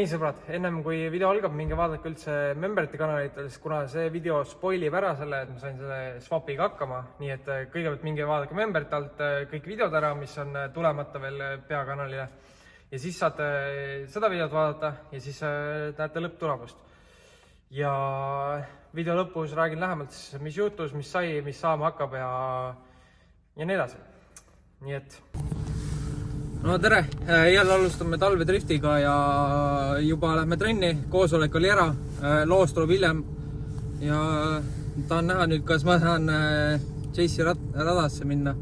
Nii sõbrad, ennem kui video algab, minge vaadake üldse memberite kanalitel, kuna see video spoilib ära selle, et ma sain selle swapiga hakkama. Nii et kõigepealt minge vaadake memberite alt kõik videod ära, mis on tulemata veel peakanalile. Ja siis saate seda videot vaadata ja siis näete lõpptulemust. Ja video lõpus räägin lähemalt, mis juhtus, mis sai, mis saama hakkab ja nii edasi. Nii et... No tere, jälle alustame talvedriftiga ja juba lähme trenni, koosolek oli ära, loos tuleb hiljem ja tahan näha nüüd, kas ma saan Chase'i radasse minna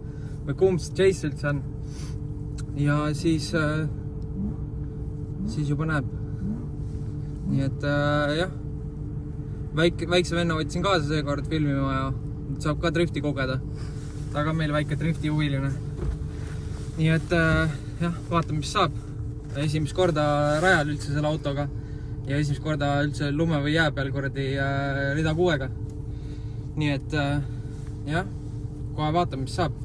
või kumb see Chase üldse on ja siis juba näeb. Nii et jah, väikse venna võtsin kaasa seekord filmima ja saab ka drifti kogeda, taga meil väike drifti huviline. Nii et jah, vaatame, mis saab. Esimest korda rajal üldse selle autoga ja esimest korda üldse lume või jää peal kuradi rida 6-ga. Nii et jah, kohe vaatame, mis saab.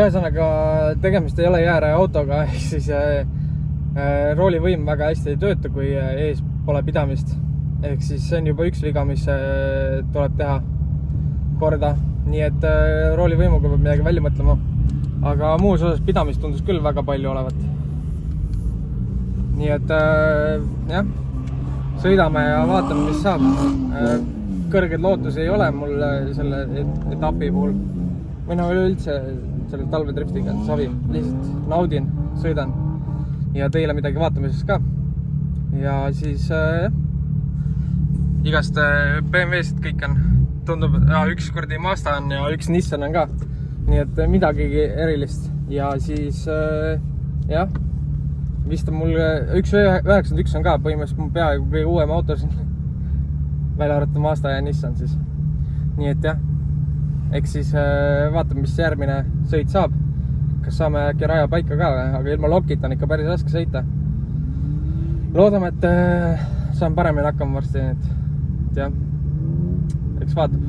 Ühesõnaga, tegemist ei ole jääraja autoga, siis roolivõim väga hästi ei tööta, kui ees pole pidamist. Ehk siis see on juba üks viga, mis tuleb teha korda. Nii et roolivõimuga peab midagi välja mõtlema. Aga muus osas pidamist tundus küll väga palju olevat. Nii et jah, sõidame ja vaatame, mis saab. Kõrged lootusi ei ole mul selle etapi puhul. Või no üleüldse selle talvedriftiga savi, lihtsalt naudin, sõidan ja teile midagi vaatamises ka. Ja siis igast BMW-st kõik on, tundub, üks kurdi Mazda on ja üks Nissan on ka. Nii et midagi erilist. Ja siis jah, vist on mul üks 91 on ka, põhimõtteliselt mu peaaegu kõige uuem auto siin. Välja arvatud Mazda ja Nissan siis. Nii et jah. Eks siis vaatame, mis järgmine sõit saab. Kas saame äkki raja paika ka, aga ilma lokita on ikka päris raske sõita. Loodame, et saan paremini hakkama varsti. Et jah, eks vaatab.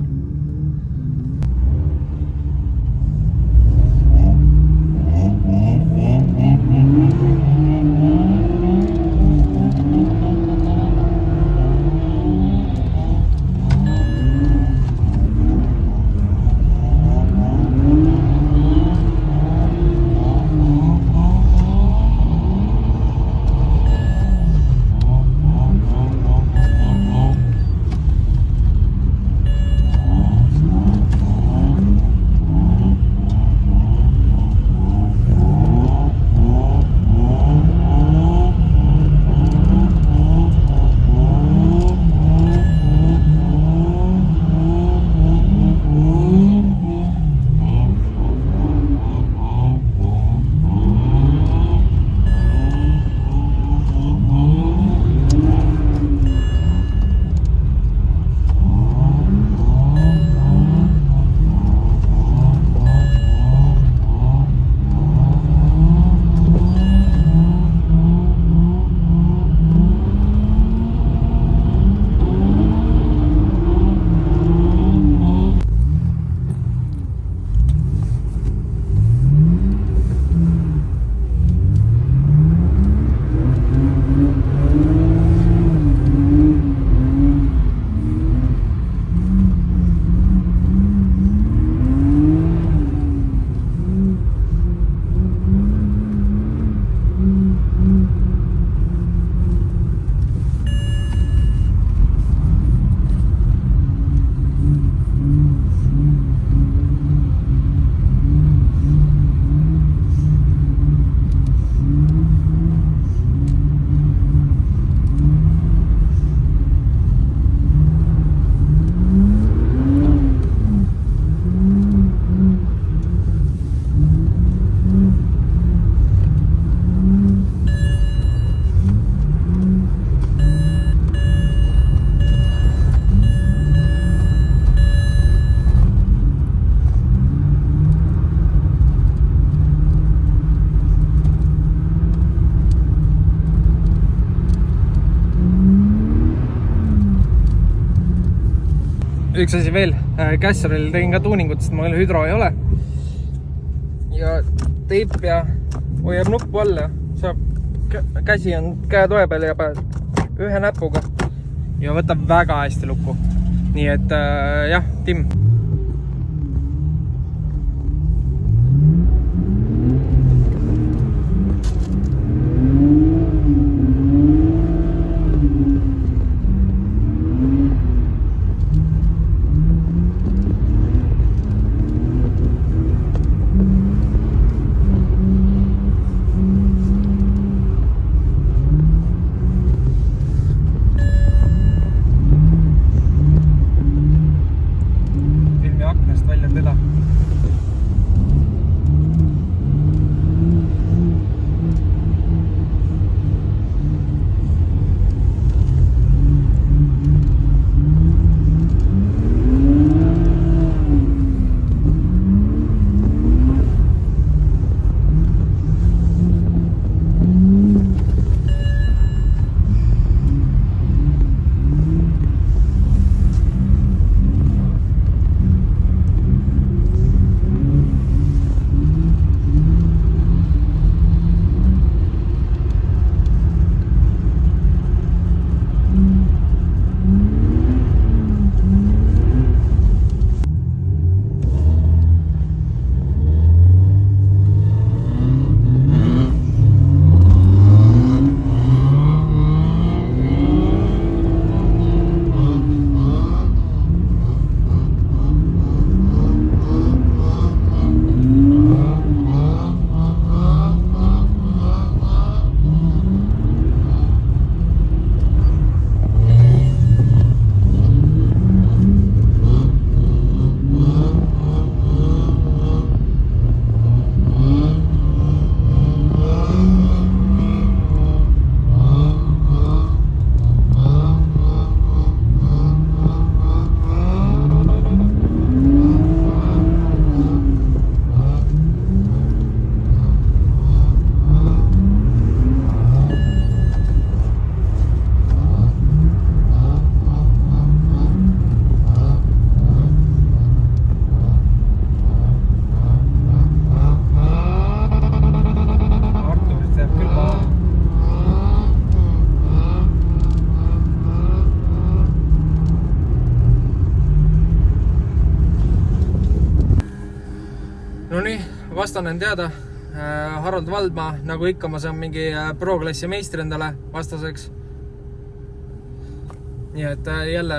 üks asi veel, Castoril tegin ka tuuningut, sest meil hüdro ei ole. Ja teip ja hoiab nuppu all ja saab, käsi on käetoe peal ja ühe näpuga ja võtab väga hästi lukku. Nii et jah, Tim. Nonii, vastane on teada, Harald Valdmaa, nagu ikka ma saan mingi pro-klassi meistri endale vastaseks. Nii et jälle,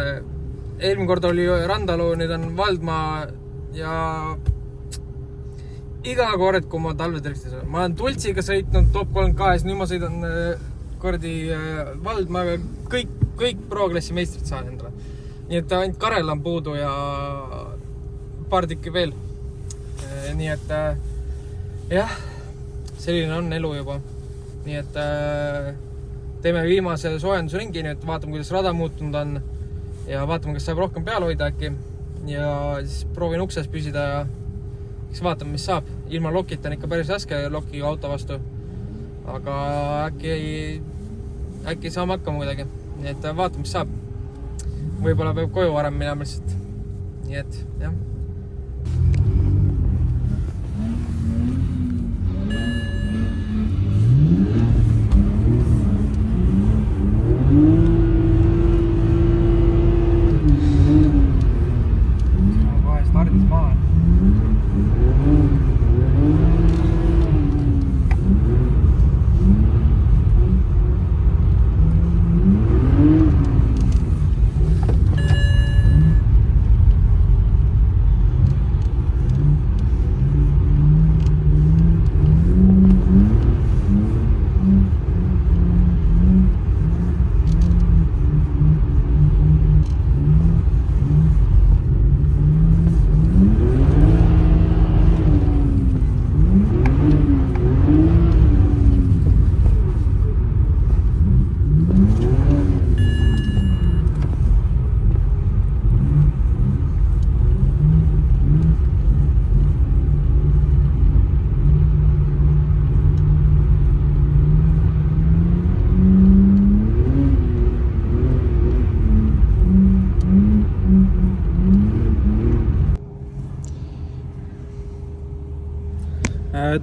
eelmine kord oli Randalu, nüüd on Valdmaa ja iga kord, kui ma talvedriftis olen. Ma olen Tultsiga sõitnud top 32, nüüd ma sõidan kordi Valdmaaga, kõik pro-klassi meistrid saan endale. Nii et ainult Karel on puudu ja paar tükki veel. Nii et jah, selline on elu juba. Nii et teeme viimase soojendusringi nüüd, vaatame, kuidas rada muutunud on ja vaatame, kas saab rohkem peale hoida äkki ja siis proovin ukses püsida ja siis vaatame, mis saab. Ilma lokita on ikka päris raske lokiga auto vastu, aga äkki saame hakkama kuidagi. Nii et vaatame, mis saab. Võib-olla peab koju varem minema lihtsalt. Nii et jah.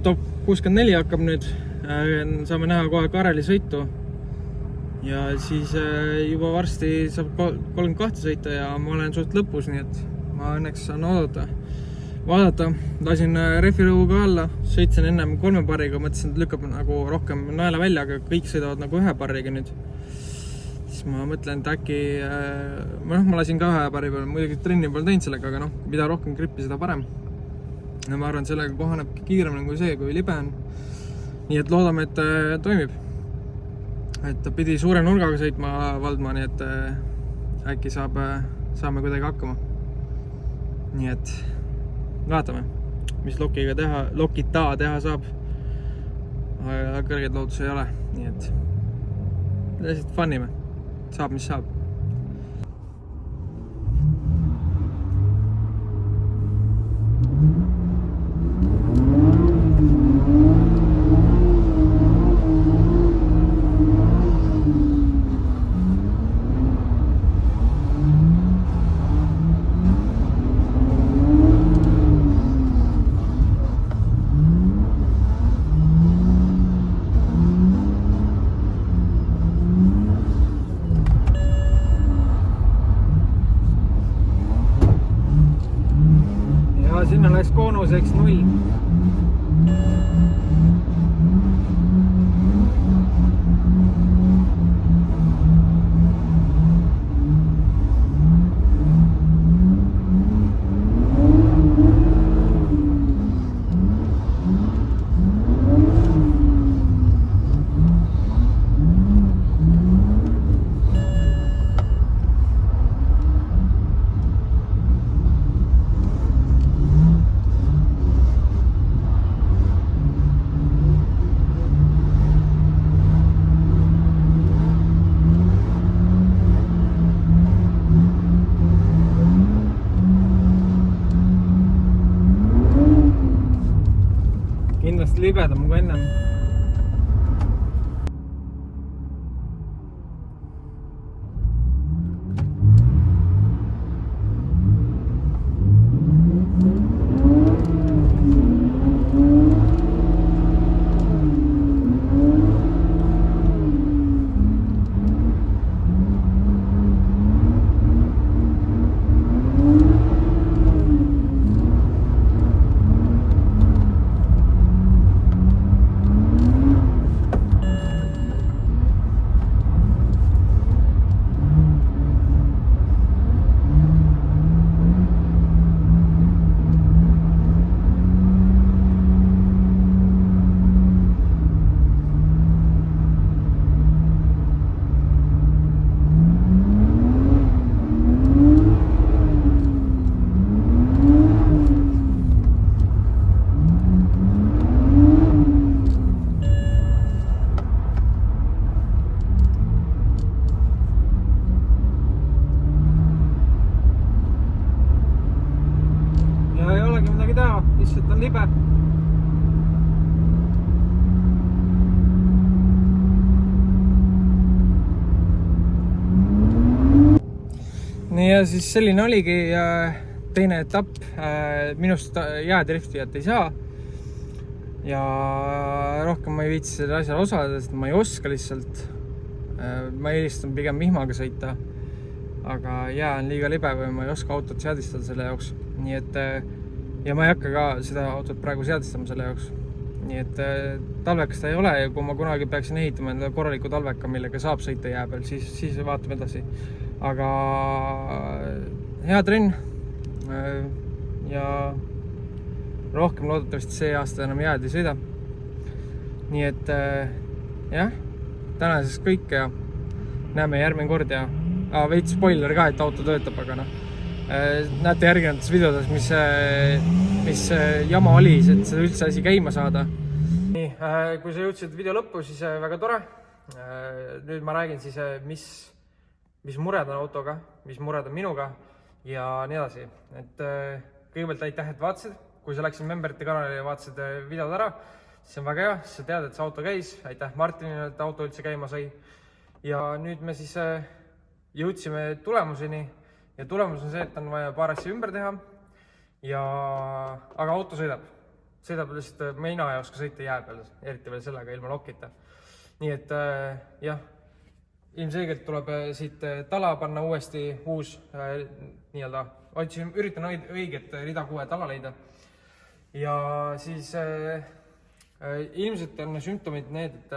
top 64 hakkab nüüd, saame näha kohe Kareli sõitu ja siis juba varsti saab 32 sõita ja ma olen suht lõpus, nii et ma õnneks saan vaadata. Lasin rehvirõuga alla, sõitsin ennem 3 parriga, mõtlesin, et lükkab nagu rohkem naela välja, aga kõik sõidavad nagu 1 parriga nüüd. Siis ma mõtlen, et äkki, ma lasin ka 1 parri peal, muidugi trenni pole teinud sellega, aga mida rohkem grippi, seda parem. Ja ma arvan, sellega kohaneb kiiremini kui see, kui libe on. Nii et loodame, et toimib. Et pidi suure nurgaga sõitma Valdma, nii et äkki saame kuidagi hakkama. Nii et vaatame, mis lokita teha saab. Aga kõrged lootus ei ole, nii et lihtsalt fannime. Saab, mis saab. Sinna läks koonuseks 0. Kindlasti libedam kui ennem. Lihtsalt on libe. Nii ja siis selline oligi teine etapp. Minust jäädriftijat ei saa. Ja rohkem ma ei viitsi selle asjal osaleda, sest ma ei oska lihtsalt. Ma eelistan pigem vihmaga sõita. Aga jää on liiga libe või ma ei oska autot seadistada selle jaoks. Nii et ja ma ei hakka ka seda autot praegu seadistama selle jaoks. Nii et talveks ta ei ole ja kui ma kunagi peaksin ehitama endale korraliku talveka, millega saab sõita jää peal, siis vaatame edasi. Aga hea trenn ja rohkem loodetavasti see aasta enam jääd ei sõida. Nii et jah, tänaseks kõik ja näeme järgmine kord ja veits spoiler ka, et auto töötab, aga näete järginevates videodes, mis jama oli, et seda üldse asi käima saada. Nii, kui sa jõudsid video lõppu, siis väga tore. Nüüd ma räägin siis, mis mured on autoga, mis mured on minuga ja nii edasi. Et kõigepealt aitäh, et vaatasid. Kui sa läksid memberite kanalile ja vaatasid videod ära, siis on väga hea, siis sa tead, et see auto käis. Aitäh Martinile, et auto üldse käima sai. Ja nüüd me siis jõudsime tulemuseni. Ja tulemus on see, et on vaja paar asja ümber teha, aga auto sõidab. sõidab lihtsalt, mina ei oska sõita jää peal, eriti veel sellega ilma lokita. Nii et jah, ilmselgelt tuleb siit tala panna uuesti uus nii-öelda, üritan õiget rida 6 tala leida. Ja siis ilmselt on sümptomid need,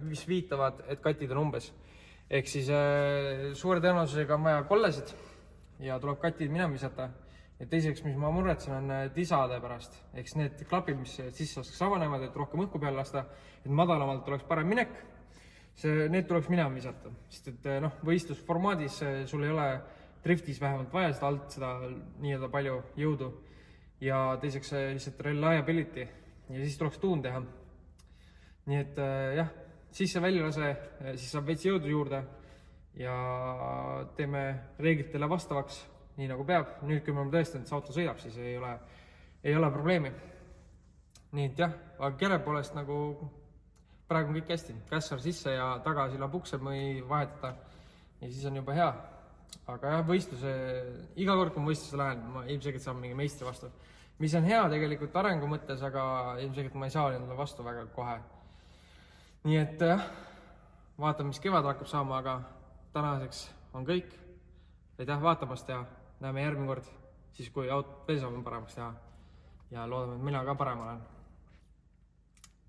mis viitavad, et katid on umbes. Ehk siis suure tõenäosusega on vaja kollesid ja tuleb katid minema visata. Ja teiseks, mis ma muretsen, on tisade pärast. Ehk need klapid, mis sisse avanevad, et rohkem õhku peale lasta, et madalamalt oleks parem minek. Need tuleks minema visata, sest et võistlusformaadis sul ei ole driftis vähemalt vaja seda alt seda nii-öelda palju jõudu. Ja teiseks lihtsalt reliability ja siis tuleks tuun teha. Nii et jah, sisse välja lase, siis saab veits jõudu juurde ja teeme reeglitele vastavaks, nii nagu peab. Nüüd, kui me oleme tõestanud, et see auto sõidab, siis ei ole probleemi. Nii et jah, aga kere poolest nagu praegu on kõik hästi. Kässar sisse ja tagasila pukse või vahetada ja siis on juba hea. Aga jah, iga kord, kui ma võistluse lähen, ma ilmselgelt saan mingi meistri vastu. Mis on hea tegelikult arengu mõttes, aga ilmselgelt ma ei saa endale vastu väga kohe. Nii et jah, vaatame, mis kevad hakkab saama, aga tänaseks on kõik. Aitäh vaatamast ja näeme järgmine kord, siis kui veel saame paremaks teha. Ja loodame, et mina ka parem olen.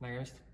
Nägemist!